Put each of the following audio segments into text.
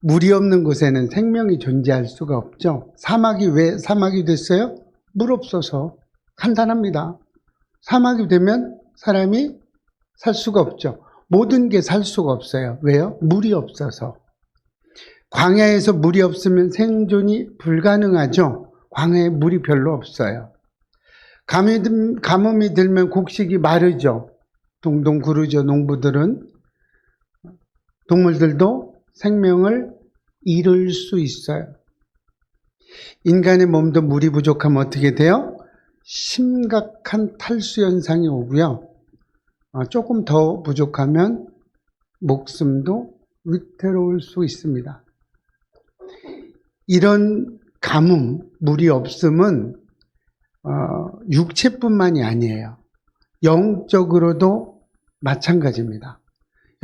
물이 없는 곳에는 생명이 존재할 수가 없죠. 사막이 왜 사막이 됐어요? 물 없어서. 간단합니다. 사막이 되면 사람이 살 수가 없죠. 모든 게 살 수가 없어요. 왜요? 물이 없어서. 광야에서 물이 없으면 생존이 불가능하죠. 광야에 물이 별로 없어요. 가뭄이 들면 곡식이 마르죠. 동동 구르죠. 농부들은. 동물들도 생명을 잃을 수 있어요. 인간의 몸도 물이 부족하면 어떻게 돼요? 심각한 탈수 현상이 오고요. 조금 더 부족하면 목숨도 위태로울 수 있습니다. 이런 가뭄, 물이 없음은 육체뿐만이 아니에요. 영적으로도 마찬가지입니다.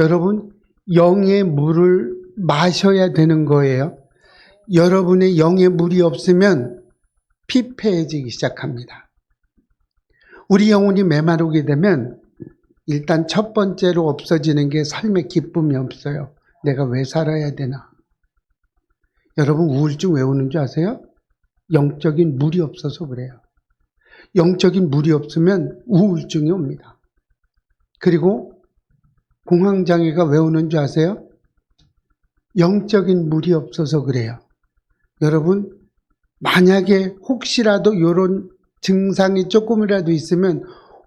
여러분, 영의 물을 마셔야 되는 거예요. 여러분의 영의 물이 없으면 피폐해지기 시작합니다. 우리 영혼이 메마르게 되면 일단 첫 번째로 없어지는 게 삶의 기쁨이 없어요. 내가 왜 살아야 되나? 여러분, 우울증 왜 오는 줄 아세요? 영적인 물이 없어서 그래요. 영적인 물이 없으면 우울증이 옵니다. 그리고 공황장애가 왜 오는 줄 아세요? 영적인 물이 없어서 그래요. 여러분, 만약에 혹시라도 이런 증상이 조금이라도 있으면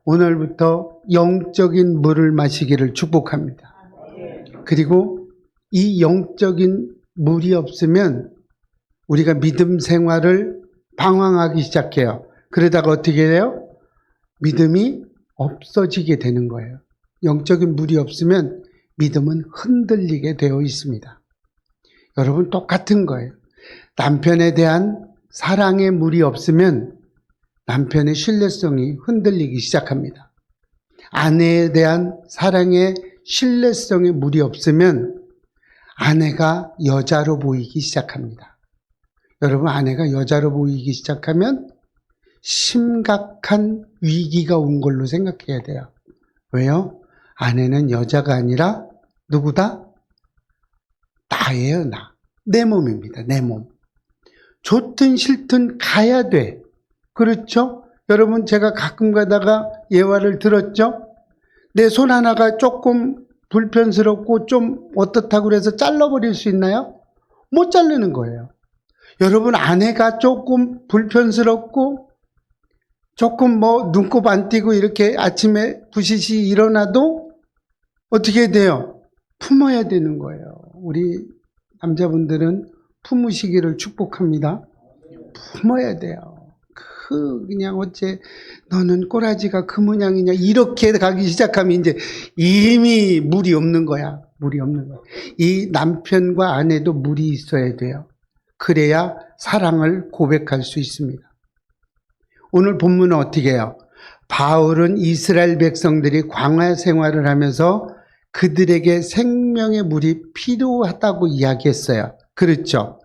오늘부터 영적인 물을 마시기를 축복합니다. 그리고 이 영적인 물이 없으면 우리가 믿음 생활을 방황하기 시작해요. 그러다가 어떻게 돼요? 믿음이 없어지게 되는 거예요. 영적인 물이 없으면 믿음은 흔들리게 되어 있습니다. 여러분, 똑같은 거예요. 남편에 대한 사랑의 물이 없으면 남편의 신뢰성이 흔들리기 시작합니다. 아내에 대한 사랑의 신뢰성의 물이 없으면 아내가 여자로 보이기 시작합니다. 여러분, 아내가 여자로 보이기 시작하면 심각한 위기가 온 걸로 생각해야 돼요. 왜요? 아내는 여자가 아니라 누구다? 나예요, 나. 내 몸입니다, 내 몸. 좋든 싫든 가야 돼. 그렇죠? 여러분, 제가 가끔 가다가 예화를 들었죠? 내 손 하나가 조금 불편스럽고 좀 어떻다고 그래서 잘라버릴 수 있나요? 못 자르는 거예요. 여러분, 아내가 조금 불편스럽고 조금 눈곱 안 띄고 이렇게 아침에 부시시 일어나도 어떻게 돼요? 품어야 되는 거예요. 우리 남자분들은 품으시기를 축복합니다. 품어야 돼요. 그냥 어째 너는 꼬라지가 그 모양이냐 이렇게 가기 시작하면 이제 이미 물이 없는 거야. 물이 없는 거야. 이 남편과 아내도 물이 있어야 돼요. 그래야 사랑을 고백할 수 있습니다. 오늘 본문은 어떻게 해요? 바울은 이스라엘 백성들이 광야 생활을 하면서 그들에게 생명의 물이 필요하다고 이야기했어요. 그렇죠?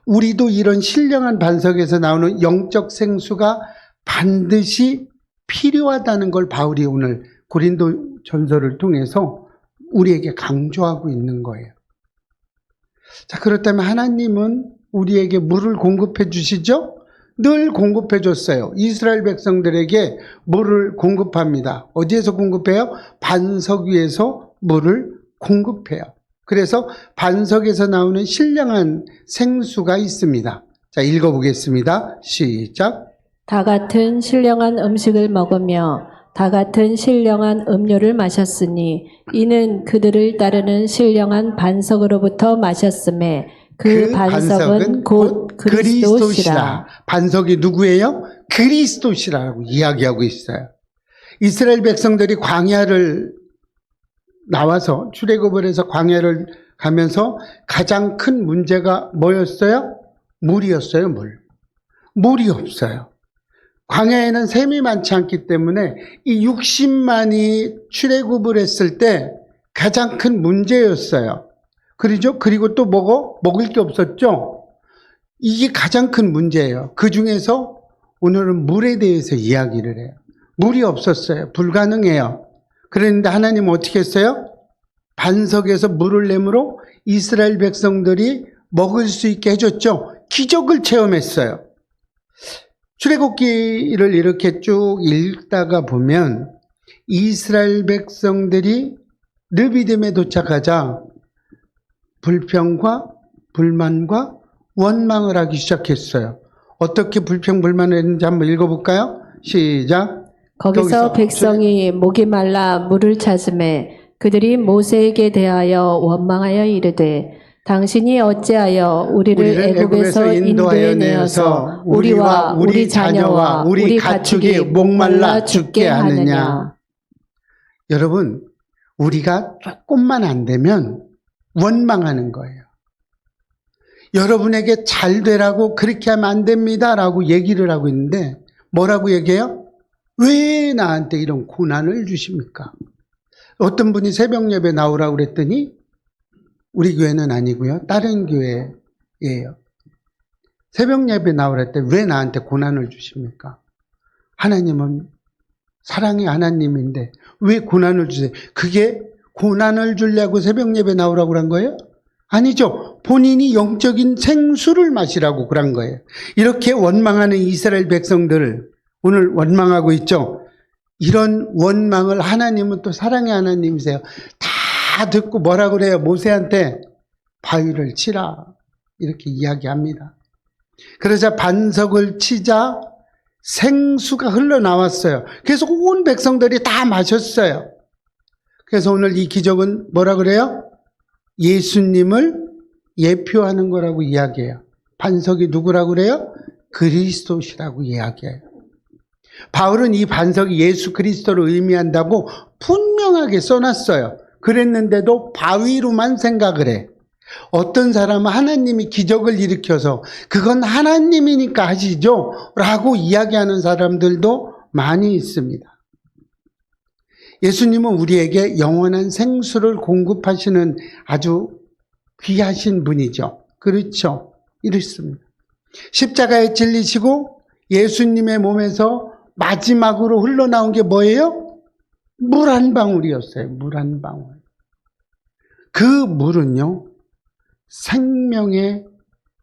우리도 이런 신령한 반석에서 나오는 영적 생수가 반드시 필요하다는 걸 바울이 오늘 고린도 전서를 통해서 우리에게 강조하고 있는 거예요. 자, 그렇다면 하나님은 우리에게 물을 공급해 주시죠? 늘 공급해 줬어요. 이스라엘 백성들에게 물을 공급합니다. 어디에서 공급해요? 반석 위에서 물을 공급해요. 그래서 반석에서 나오는 신령한 생수가 있습니다. 자, 읽어보겠습니다. 시작. 다 같은 신령한 음식을 먹으며 다 같은 신령한 음료를 마셨으니 이는 그들을 따르는 신령한 반석으로부터 마셨음에 그 반석은 곧 그리스도시라. 반석이 누구예요? 그리스도시라고 이야기하고 있어요. 이스라엘 백성들이 광야를 나와서 출애굽을 해서 광야를 가면서 가장 큰 문제가 뭐였어요? 물이었어요. 물이 없어요. 광야에는 샘이 많지 않기 때문에 이 60만이 출애굽을 했을 때 가장 큰 문제였어요. 그렇죠? 그리고 또 먹을 게 없었죠? 이게 가장 큰 문제예요. 그 중에서 오늘은 물에 대해서 이야기를 해요. 물이 없었어요. 불가능해요. 그런데 하나님은 어떻게 했어요? 반석에서 물을 내므로 이스라엘 백성들이 먹을 수 있게 해줬죠. 기적을 체험했어요. 출애굽기를 이렇게 쭉 읽다가 보면 이스라엘 백성들이 르비딤에 도착하자 불평과 불만과 원망을 하기 시작했어요. 어떻게 불평불만을 했는지 한번 읽어볼까요? 시작. 거기서 백성이 목이 말라 물을 찾음에 그들이 모세에게 대하여 원망하여 이르되 당신이 어찌하여 우리를 애굽에서 인도해 내어서 우리와 우리 자녀와 우리 가축이 목말라 죽게 하느냐. 여러분, 우리가 조금만 안 되면 원망하는 거예요. 여러분에게 잘 되라고 그렇게 하면 안 됩니다 라고 얘기를 하고 있는데 뭐라고 얘기해요? 왜 나한테 이런 고난을 주십니까? 어떤 분이 새벽 예배 나오라고 그랬더니 우리 교회는 아니고요. 다른 교회예요. 새벽 예배 나오라 때 왜 나한테 고난을 주십니까? 하나님은 사랑의 하나님인데 왜 고난을 주세요? 그게 고난을 주려고 새벽 예배 나오라고 그런 거예요? 아니죠. 본인이 영적인 생수를 마시라고 그런 거예요. 이렇게 원망하는 이스라엘 백성들을 오늘 원망하고 있죠. 이런 원망을 하나님은 또 사랑의 하나님이세요. 다 듣고 뭐라고 그래요? 모세한테 바위를 치라 이렇게 이야기합니다. 그러자 반석을 치자 생수가 흘러나왔어요. 그래서 온 백성들이 다 마셨어요. 그래서 오늘 이 기적은 뭐라 그래요? 예수님을 예표하는 거라고 이야기해요. 반석이 누구라고 그래요? 그리스도시라고 이야기해요. 바울은 이 반석이 예수 그리스도를 의미한다고 분명하게 써놨어요. 그랬는데도 바위로만 생각을 해. 어떤 사람은 하나님이 기적을 일으켜서 그건 하나님이니까 하시죠 라고 이야기하는 사람들도 많이 있습니다. 예수님은 우리에게 영원한 생수를 공급하시는 아주 귀하신 분이죠. 그렇죠? 이렇습니다. 십자가에 찔리시고 예수님의 몸에서 마지막으로 흘러나온 게 뭐예요? 물 한 방울이었어요. 물 한 방울. 그 물은요, 생명의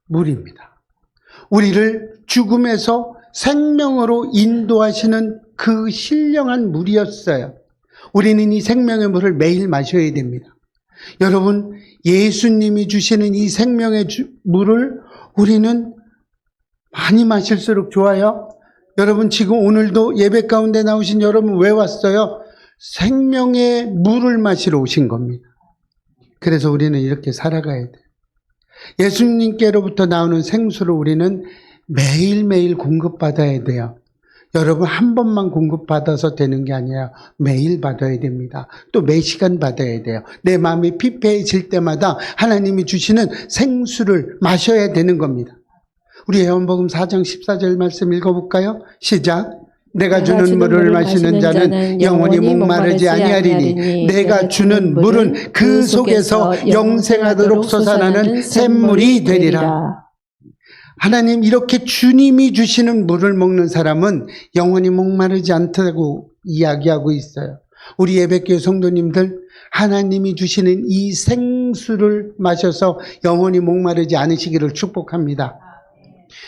물입니다. 우리를 죽음에서 생명으로 인도하시는 그 신령한 물이었어요. 우리는 이 생명의 물을 매일 마셔야 됩니다. 여러분, 예수님이 주시는 이 생명의 물을 우리는 많이 마실수록 좋아요. 여러분, 지금 오늘도 예배 가운데 나오신 여러분 왜 왔어요? 생명의 물을 마시러 오신 겁니다. 그래서 우리는 이렇게 살아가야 돼요. 예수님께로부터 나오는 생수를 우리는 매일매일 공급받아야 돼요. 여러분, 한 번만 공급받아서 되는 게 아니라 매일 받아야 됩니다. 또 매 시간 받아야 돼요. 내 마음이 피폐해질 때마다 하나님이 주시는 생수를 마셔야 되는 겁니다. 우리 요한복음 4장 14절 말씀 읽어볼까요? 시작. 내가 주는 물을 마시는 자는 영원히 목마르지 아니하리니 내가 주는 물은 그 속에서 영생하도록 솟아나는 샘물이 되리라. 하나님, 이렇게 주님이 주시는 물을 먹는 사람은 영원히 목마르지 않다고 이야기하고 있어요. 우리 예배교회 성도님들, 하나님이 주시는 이 생수를 마셔서 영원히 목마르지 않으시기를 축복합니다.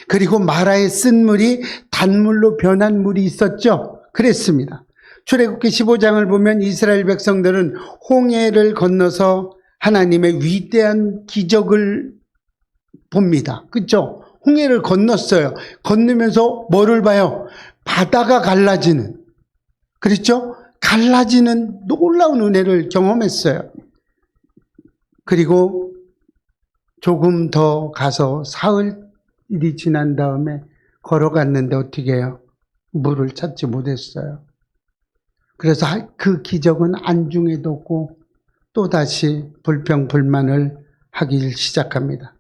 그리고 마라의 쓴 물이 단물로 변한 물이 있었죠. 그랬습니다. 출애굽기 15장을 보면 이스라엘 백성들은 홍해를 건너서 하나님의 위대한 기적을 봅니다. 그렇죠? 홍해를 건넜어요. 건너면서 뭐를 봐요? 바다가 갈라지는, 그렇죠? 갈라지는 놀라운 은혜를 경험했어요. 그리고 조금 더 가서 사흘이 지난 다음에 걸어갔는데 어떻게 해요? 물을 찾지 못했어요. 그래서 그 기적은 안중에도 없고 또다시 불평불만을 하기 시작합니다.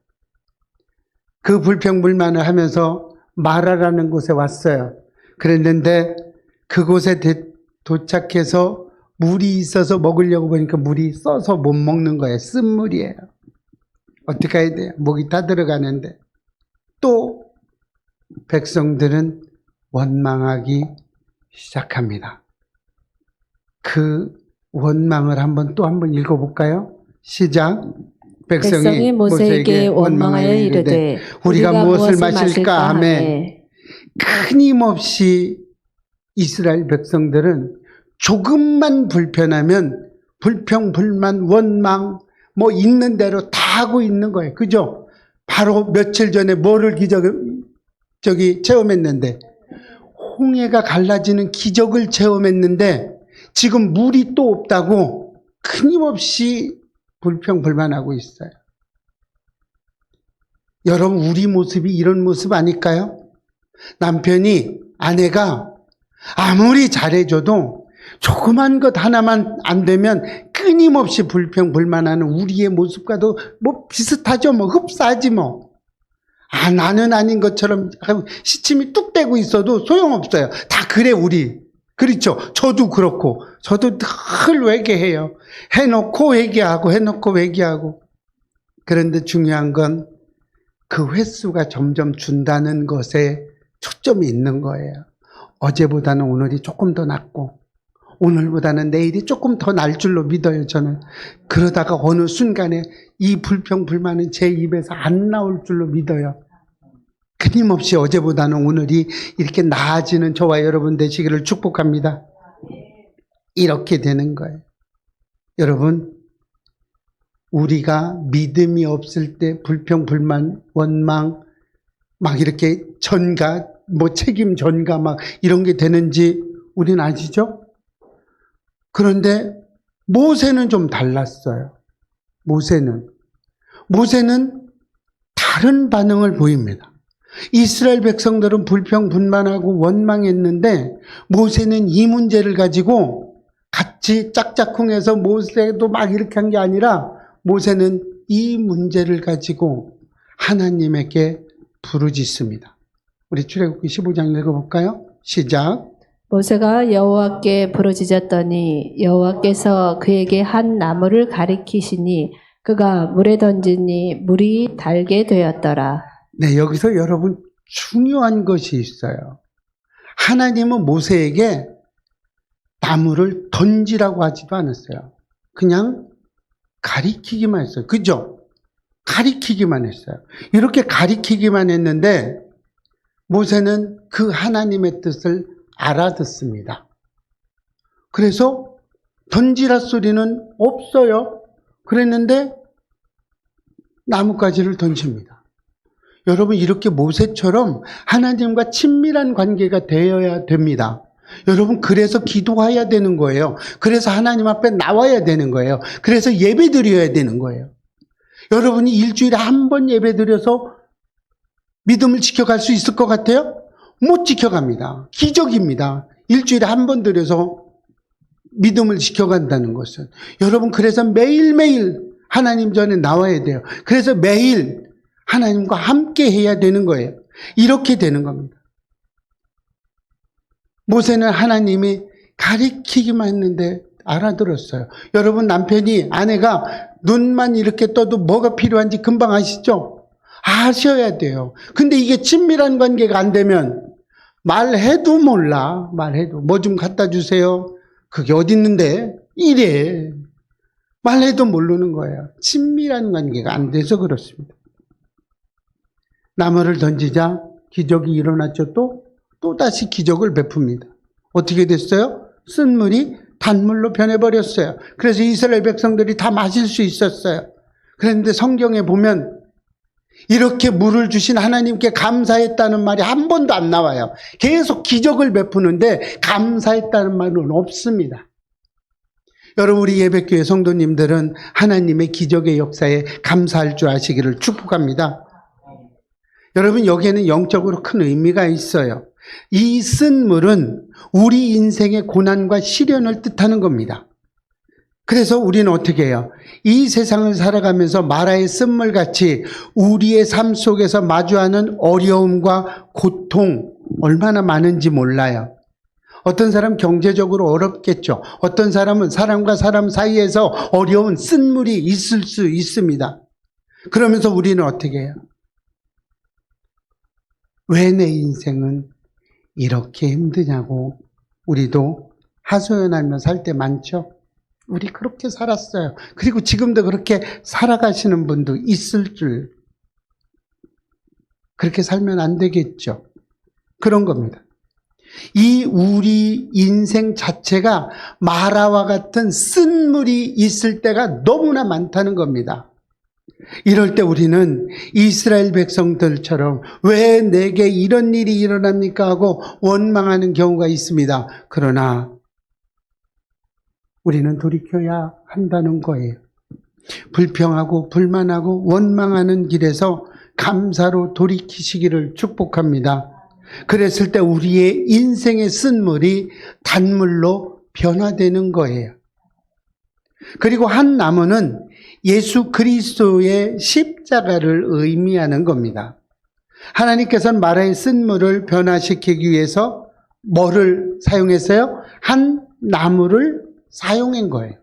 그 불평불만을 하면서 마라라는 곳에 왔어요. 그랬는데 그곳에 도착해서 물이 있어서 먹으려고 보니까 물이 써서 못 먹는 거예요. 쓴 물이에요. 어떻게 해야 돼요? 목이 다 들어가는데. 또 백성들은 원망하기 시작합니다. 그 원망을 또 한 번 읽어볼까요? 시작. 백성이 모세에게 원망하여 이르되 우리가 무엇을 마실까 하매 끊임없이 이스라엘 백성들은 조금만 불편하면 불평, 불만, 원망 뭐 있는 대로 다 하고 있는 거예요. 그죠? 바로 며칠 전에 뭐를 체험했는데 홍해가 갈라지는 기적을 체험했는데 지금 물이 또 없다고 끊임없이 불평, 불만하고 있어요. 여러분, 우리 모습이 이런 모습 아닐까요? 남편이 아내가 아무리 잘해줘도 조그만 것 하나만 안 되면 끊임없이 불평, 불만하는 우리의 모습과도 뭐 비슷하죠. 뭐 흡사하지 뭐. 나는 아닌 것처럼 시침이 뚝 떼고 있어도 소용없어요. 다 그래, 우리. 그렇죠. 저도 그렇고. 저도 늘 회개해요. 해놓고 회개하고, 해놓고 회개하고. 그런데 중요한 건 그 횟수가 점점 준다는 것에 초점이 있는 거예요. 어제보다는 오늘이 조금 더 낫고, 오늘보다는 내일이 조금 더 날 줄로 믿어요, 저는. 그러다가 어느 순간에 이 불평, 불만은 제 입에서 안 나올 줄로 믿어요. 끊임없이 어제보다는 오늘이 이렇게 나아지는 저와 여러분 되시기를 축복합니다. 이렇게 되는 거예요. 여러분, 우리가 믿음이 없을 때 불평, 불만, 원망, 막 이렇게 전가, 뭐 책임 전가 막 이런 게 되는지 우리는 아시죠? 그런데 모세는 좀 달랐어요. 모세는 다른 반응을 보입니다. 이스라엘 백성들은 불평, 불만하고 원망했는데 모세는 이 문제를 가지고 같이 짝짝꿍해서 모세도 막 이렇게 한 게 아니라 모세는 이 문제를 가지고 하나님에게 부르짖습니다. 우리 출애굽기 15장 읽어볼까요? 시작. 모세가 여호와께 부르짖었더니 여호와께서 그에게 한 나무를 가리키시니 그가 물에 던지니 물이 달게 되었더라. 네, 여기서 여러분 중요한 것이 있어요. 하나님은 모세에게 나무를 던지라고 하지도 않았어요. 그냥 가리키기만 했어요. 그죠? 가리키기만 했어요. 이렇게 가리키기만 했는데 모세는 그 하나님의 뜻을 알아듣습니다. 그래서 던지라 소리는 없어요. 그랬는데 나뭇가지를 던집니다. 여러분, 이렇게 모세처럼 하나님과 친밀한 관계가 되어야 됩니다. 여러분, 그래서 기도해야 되는 거예요. 그래서 하나님 앞에 나와야 되는 거예요. 그래서 예배 드려야 되는 거예요. 여러분이 일주일에 한 번 예배 드려서 믿음을 지켜갈 수 있을 것 같아요? 못 지켜갑니다. 기적입니다. 일주일에 한 번 드려서 믿음을 지켜간다는 것은. 여러분, 그래서 매일매일 하나님 전에 나와야 돼요. 그래서 매일 하나님과 함께 해야 되는 거예요. 이렇게 되는 겁니다. 모세는 하나님이 가리키기만 했는데 알아들었어요. 여러분, 남편이, 아내가 눈만 이렇게 떠도 뭐가 필요한지 금방 아시죠? 아셔야 돼요. 근데 이게 친밀한 관계가 안 되면 말해도 몰라. 말해도 뭐 좀 갖다 주세요. 그게 어디 있는데? 이래. 말해도 모르는 거예요. 친밀한 관계가 안 돼서 그렇습니다. 나무를 던지자 기적이 일어났죠. 또 다시 기적을 베풉니다. 어떻게 됐어요? 쓴 물이 단물로 변해버렸어요. 그래서 이스라엘 백성들이 다 마실 수 있었어요. 그런데 성경에 보면 이렇게 물을 주신 하나님께 감사했다는 말이 한 번도 안 나와요. 계속 기적을 베푸는데 감사했다는 말은 없습니다. 여러분, 우리 예배교회 성도님들은 하나님의 기적의 역사에 감사할 줄 아시기를 축복합니다. 여러분, 여기에는 영적으로 큰 의미가 있어요. 이 쓴 물은 우리 인생의 고난과 시련을 뜻하는 겁니다. 그래서 우리는 어떻게 해요? 이 세상을 살아가면서 마라의 쓴물같이 우리의 삶 속에서 마주하는 어려움과 고통 얼마나 많은지 몰라요. 어떤 사람 경제적으로 어렵겠죠. 어떤 사람은 사람과 사람 사이에서 어려운 쓴물이 있을 수 있습니다. 그러면서 우리는 어떻게 해요? 왜 내 인생은 이렇게 힘드냐고 우리도 하소연하며 살 때 많죠. 우리 그렇게 살았어요. 그리고 지금도 그렇게 살아가시는 분도 있을 줄. 그렇게 살면 안 되겠죠. 그런 겁니다. 이 우리 인생 자체가 마라와 같은 쓴물이 있을 때가 너무나 많다는 겁니다. 이럴 때 우리는 이스라엘 백성들처럼 왜 내게 이런 일이 일어납니까 하고 원망하는 경우가 있습니다. 그러나 우리는 돌이켜야 한다는 거예요. 불평하고 불만하고 원망하는 길에서 감사로 돌이키시기를 축복합니다. 그랬을 때 우리의 인생의 쓴물이 단물로 변화되는 거예요. 그리고 한 나무는 예수 그리스도의 십자가를 의미하는 겁니다. 하나님께서는 마라의 쓴물을 변화시키기 위해서 뭐를 사용했어요? 한 나무를 사용한 거예요.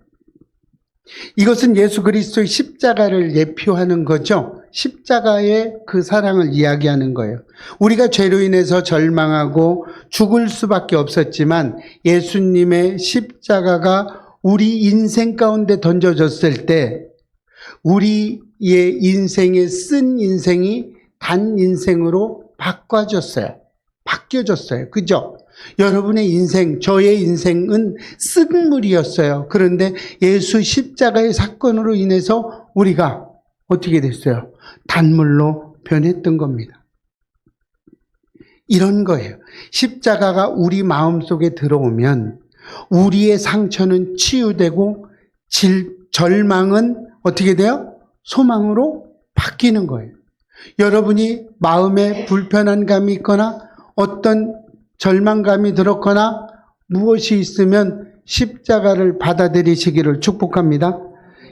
이것은 예수 그리스도의 십자가를 예표하는 거죠. 십자가의 그 사랑을 이야기하는 거예요. 우리가 죄로 인해서 절망하고 죽을 수밖에 없었지만 예수님의 십자가가 우리 인생 가운데 던져졌을 때 우리의 인생의 쓴 인생이 단 인생으로 바뀌어졌어요. 그죠? 여러분의 인생, 저의 인생은 쓴물이었어요. 그런데 예수 십자가의 사건으로 인해서 우리가 어떻게 됐어요? 단물로 변했던 겁니다. 이런 거예요. 십자가가 우리 마음속에 들어오면 우리의 상처는 치유되고 절망은 어떻게 돼요? 소망으로 바뀌는 거예요. 여러분이 마음에 불편한 감이 있거나 어떤 절망감이 들었거나 무엇이 있으면 십자가를 받아들이시기를 축복합니다.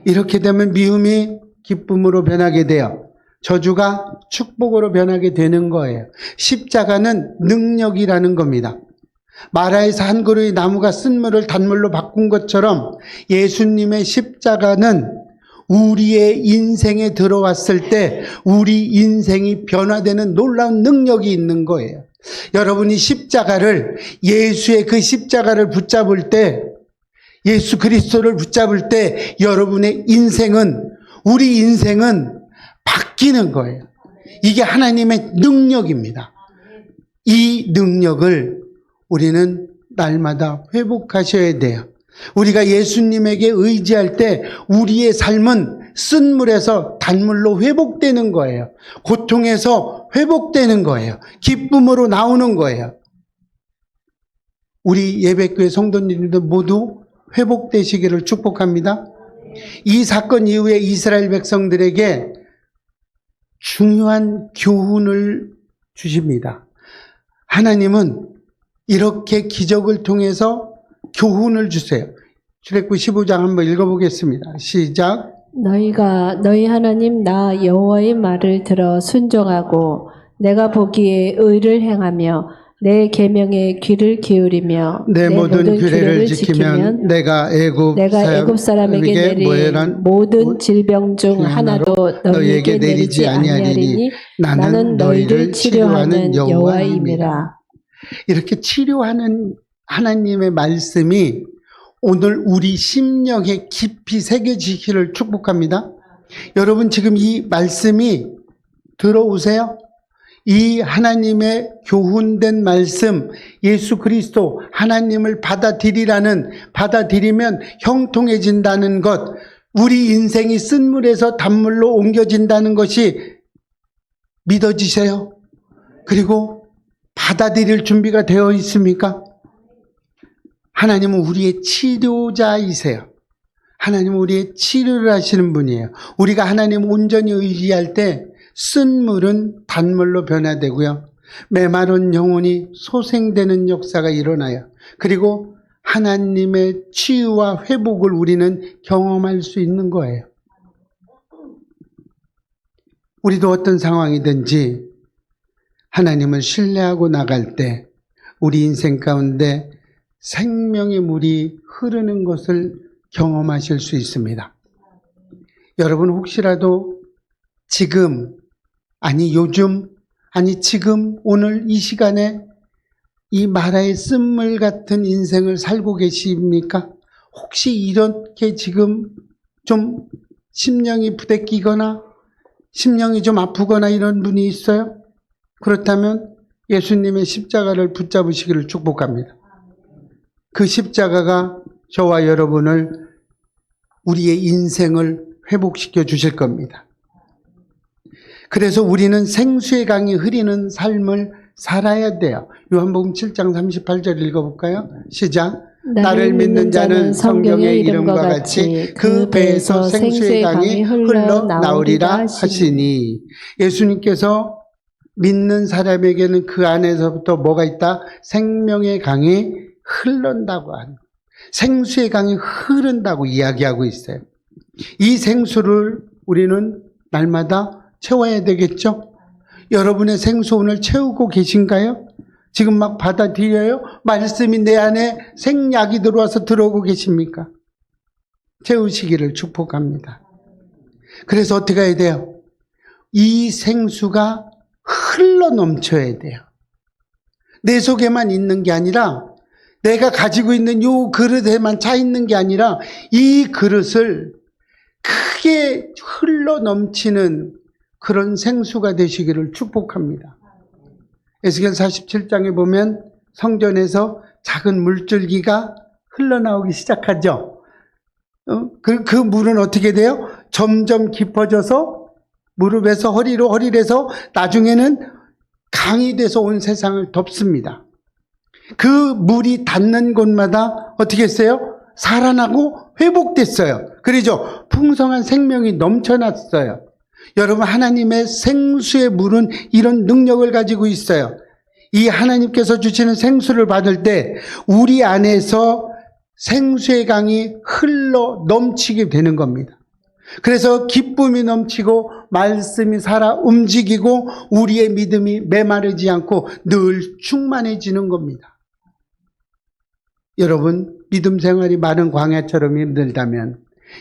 이렇게 되면 미움이 기쁨으로 변하게 돼요. 저주가 축복으로 변하게 되는 거예요. 십자가는 능력이라는 겁니다. 마라에서 한 그루의 나무가 쓴물을 단물로 바꾼 것처럼 예수님의 십자가는 우리의 인생에 들어왔을 때 우리 인생이 변화되는 놀라운 능력이 있는 거예요. 여러분이 십자가를, 예수의 그 십자가를 붙잡을 때, 예수 그리스도를 붙잡을 때 여러분의 인생은, 우리 인생은 바뀌는 거예요. 이게 하나님의 능력입니다. 이 능력을 우리는 날마다 회복하셔야 돼요. 우리가 예수님에게 의지할 때 우리의 삶은 쓴물에서 단물로 회복되는 거예요. 고통에서 회복되는 거예요. 기쁨으로 나오는 거예요. 우리 예배교회 성도님들도 모두 회복되시기를 축복합니다. 이 사건 이후에 이스라엘 백성들에게 중요한 교훈을 주십니다. 하나님은 이렇게 기적을 통해서 교훈을 주세요. 출애굽기 15장 한번 읽어보겠습니다. 시작. 너희가 너희 하나님 나 여호와의 말을 들어 순종하고 내가 보기에 의를 행하며 내 계명에 귀를 기울이며 내 모든 규례를 지키면 내가 애굽 사람에게 내린 모든 질병 중 하나도 너희에게 내리지 아니하리니 나는 너희를 치료하는 여호와임이라. 이렇게 치료하는 하나님의 말씀이 오늘 우리 심령에 깊이 새겨지기를 축복합니다. 여러분 지금 이 말씀이 들어오세요? 이 하나님의 교훈된 말씀, 예수 그리스도 하나님을 받아들이면 형통해진다는 것, 우리 인생이 쓴물에서 단물로 옮겨진다는 것이 믿어지세요? 그리고 받아들일 준비가 되어 있습니까? 하나님은 우리의 치료자이세요. 하나님은 우리의 치료를 하시는 분이에요. 우리가 하나님 온전히 의지할 때 쓴물은 단물로 변화되고요. 메마른 영혼이 소생되는 역사가 일어나요. 그리고 하나님의 치유와 회복을 우리는 경험할 수 있는 거예요. 우리도 어떤 상황이든지 하나님을 신뢰하고 나갈 때 우리 인생 가운데 생명의 물이 흐르는 것을 경험하실 수 있습니다. 여러분 혹시라도 지금, 요즘, 지금, 오늘 이 시간에 이 마라의 쓴물 같은 인생을 살고 계십니까? 혹시 이렇게 지금 좀 심령이 부대끼거나 심령이 좀 아프거나 이런 분이 있어요? 그렇다면 예수님의 십자가를 붙잡으시기를 축복합니다. 그 십자가가 저와 여러분을, 우리의 인생을 회복시켜 주실 겁니다. 그래서 우리는 생수의 강이 흐르는 삶을 살아야 돼요. 요한복음 7장 38절 읽어볼까요? 시작. 나를 믿는 자는 성경의 이름과 같이 그 배에서 생수의 강이 흘러나오리라 하시니, 예수님께서 믿는 사람에게는 그 안에서부터 뭐가 있다? 생명의 강이 흐른다고 하는, 생수의 강이 흐른다고 이야기하고 있어요. 이 생수를 우리는 날마다 채워야 되겠죠? 여러분의 생수 오늘 채우고 계신가요? 지금 막 받아들여요? 말씀이 내 안에 생약이 들어와서 들어오고 계십니까? 채우시기를 축복합니다. 그래서 어떻게 해야 돼요? 이 생수가 흘러 넘쳐야 돼요. 내 속에만 있는 게 아니라, 내가 가지고 있는 이 그릇에만 차 있는 게 아니라, 이 그릇을 크게 흘러 넘치는 그런 생수가 되시기를 축복합니다. 에스겔 47장에 보면 성전에서 작은 물줄기가 흘러나오기 시작하죠. 그 물은 어떻게 돼요? 점점 깊어져서 무릎에서 허리로, 허리에서 나중에는 강이 돼서 온 세상을 덮습니다. 그 물이 닿는 곳마다 어떻게 했어요? 살아나고 회복됐어요. 그러죠? 풍성한 생명이 넘쳐났어요. 여러분, 하나님의 생수의 물은 이런 능력을 가지고 있어요. 이 하나님께서 주시는 생수를 받을 때 우리 안에서 생수의 강이 흘러 넘치게 되는 겁니다. 그래서 기쁨이 넘치고 말씀이 살아 움직이고 우리의 믿음이 메마르지 않고 늘 충만해지는 겁니다. 여러분, 믿음 생활이 마른 광야처럼 힘들다면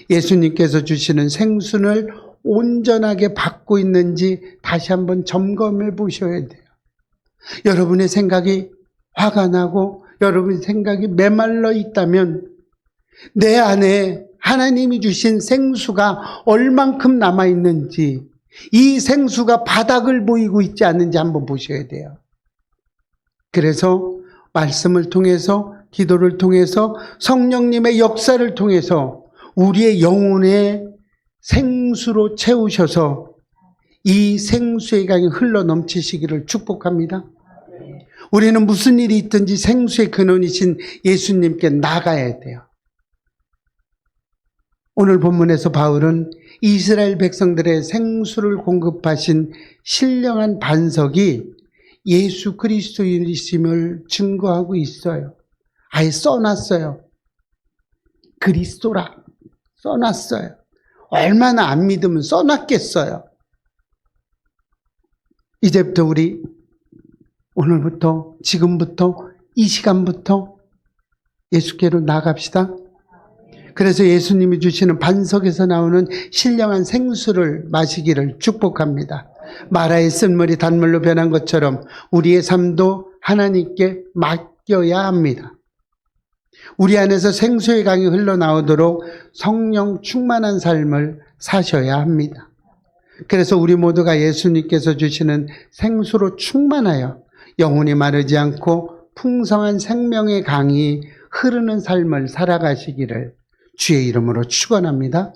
예수님께서 주시는 생수를 온전하게 받고 있는지 다시 한번 점검해 보셔야 돼요. 여러분의 생각이 화가 나고 여러분의 생각이 메말라 있다면 내 안에 하나님이 주신 생수가 얼만큼 남아있는지, 이 생수가 바닥을 보이고 있지 않는지 한번 보셔야 돼요. 그래서 말씀을 통해서, 기도를 통해서, 성령님의 역사를 통해서 우리의 영혼에 생수로 채우셔서 이 생수의 강이 흘러 넘치시기를 축복합니다. 우리는 무슨 일이 있든지 생수의 근원이신 예수님께 나가야 돼요. 오늘 본문에서 바울은 이스라엘 백성들의 생수를 공급하신 신령한 반석이 예수 그리스도이심을 증거하고 있어요. 아예 써놨어요. 그리스도라 써놨어요. 얼마나 안 믿으면 써놨겠어요. 이제부터 우리 오늘부터, 지금부터, 이 시간부터 예수께로 나갑시다. 그래서 예수님이 주시는 반석에서 나오는 신령한 생수를 마시기를 축복합니다. 마라의 쓴물이 단물로 변한 것처럼 우리의 삶도 하나님께 맡겨야 합니다. 우리 안에서 생수의 강이 흘러나오도록 성령 충만한 삶을 사셔야 합니다. 그래서 우리 모두가 예수님께서 주시는 생수로 충만하여 영혼이 마르지 않고 풍성한 생명의 강이 흐르는 삶을 살아가시기를 주의 이름으로 축원합니다.